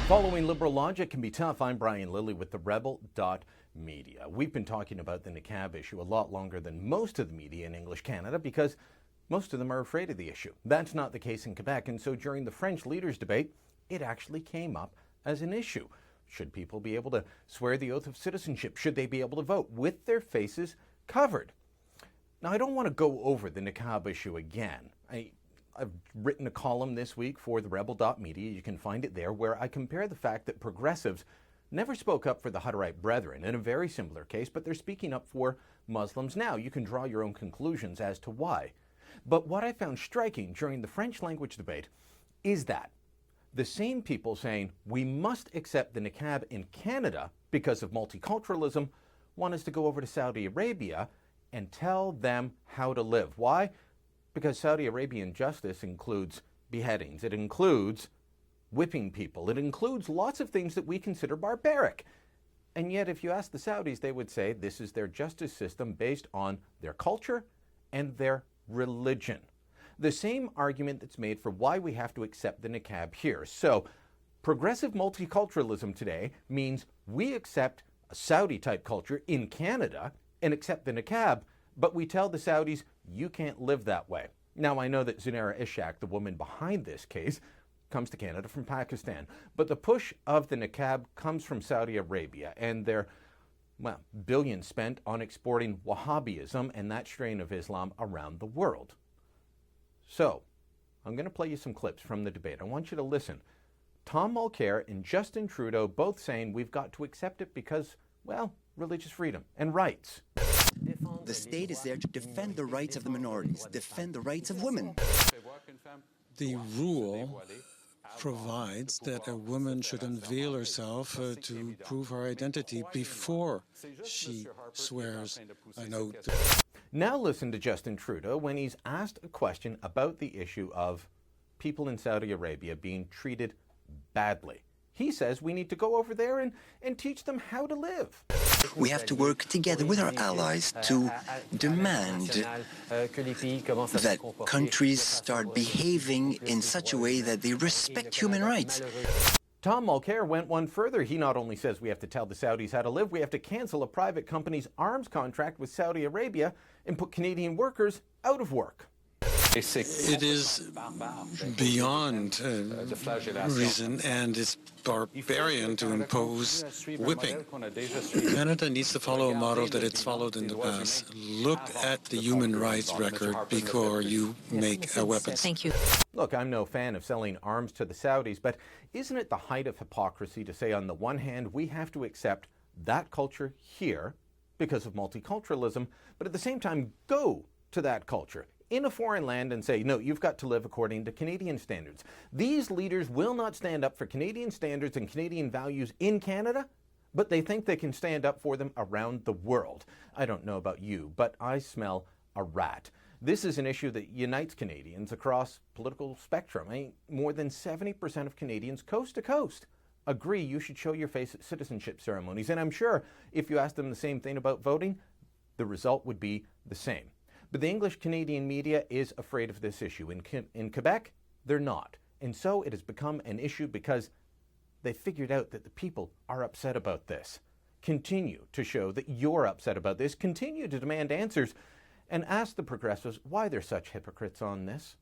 Following liberal logic can be tough. I'm Brian Lilley with TheRebel.Media. We've been talking about the niqab issue a lot longer than most of the media in English Canada because most of them are afraid of the issue. That's not the case in Quebec, and so during the French leaders' debate, it actually came up as an issue. Should people be able to swear the oath of citizenship? Should they be able to vote with their faces covered? Now, I don't want to go over the niqab issue again. I've written a column this week for TheRebel.Media. You can find it there, where I compare the fact that progressives never spoke up for the Hutterite Brethren in a very similar case, but they're speaking up for Muslims now. You can draw your own conclusions as to why. But what I found striking during the French language debate is that the same people saying we must accept the niqab in Canada because of multiculturalism want us to go over to Saudi Arabia and tell them how to live. Why? Because Saudi Arabian justice includes beheadings, it includes whipping people, it includes lots of things that we consider barbaric. And yet, if you ask the Saudis, they would say this is their justice system based on their culture and their religion. The same argument that's made for why we have to accept the niqab here. So, progressive multiculturalism today means we accept a Saudi-type culture in Canada and accept the niqab, but we tell the Saudis, you can't live that way. Now, I know that Zunaira Ishaq, the woman behind this case, comes to Canada from Pakistan, but the push of the niqab comes from Saudi Arabia and their, billions spent on exporting Wahhabism and that strain of Islam around the world. So, I'm going to play you some clips from the debate. I want you to listen. Tom Mulcair and Justin Trudeau both saying we've got to accept it because, religious freedom and rights. The state is there to defend the rights of the minorities, defend the rights of women. The rule provides that a woman should unveil herself to prove her identity before she swears an oath. Now listen to Justin Trudeau when he's asked a question about the issue of people in Saudi Arabia being treated badly. He says we need to go over there and teach them how to live. We have to work together with our allies to demand that countries start behaving in such a way that they respect human rights. Tom Mulcair went one further. He not only says we have to tell the Saudis how to live, we have to cancel a private company's arms contract with Saudi Arabia and put Canadian workers out of work. It is beyond reason, and it's barbarian to impose whipping. Canada needs to follow a model that it's followed in the past. Look at the human rights record before you make a weapon. Thank you. Look, I'm no fan of selling arms to the Saudis, but isn't it the height of hypocrisy to say on the one hand we have to accept that culture here because of multiculturalism, but at the same time go to that culture in a foreign land and say, no, you've got to live according to Canadian standards. These leaders will not stand up for Canadian standards and Canadian values in Canada, but they think they can stand up for them around the world. I don't know about you, but I smell a rat. This is an issue that unites Canadians across political spectrum. More than 70% of Canadians, coast to coast, agree you should show your face at citizenship ceremonies. And I'm sure if you asked them the same thing about voting, the result would be the same. But the English-Canadian media is afraid of this issue. In Quebec, they're not. And so it has become an issue because they figured out that the people are upset about this. Continue to show that you're upset about this. Continue to demand answers and ask the progressives why they're such hypocrites on this.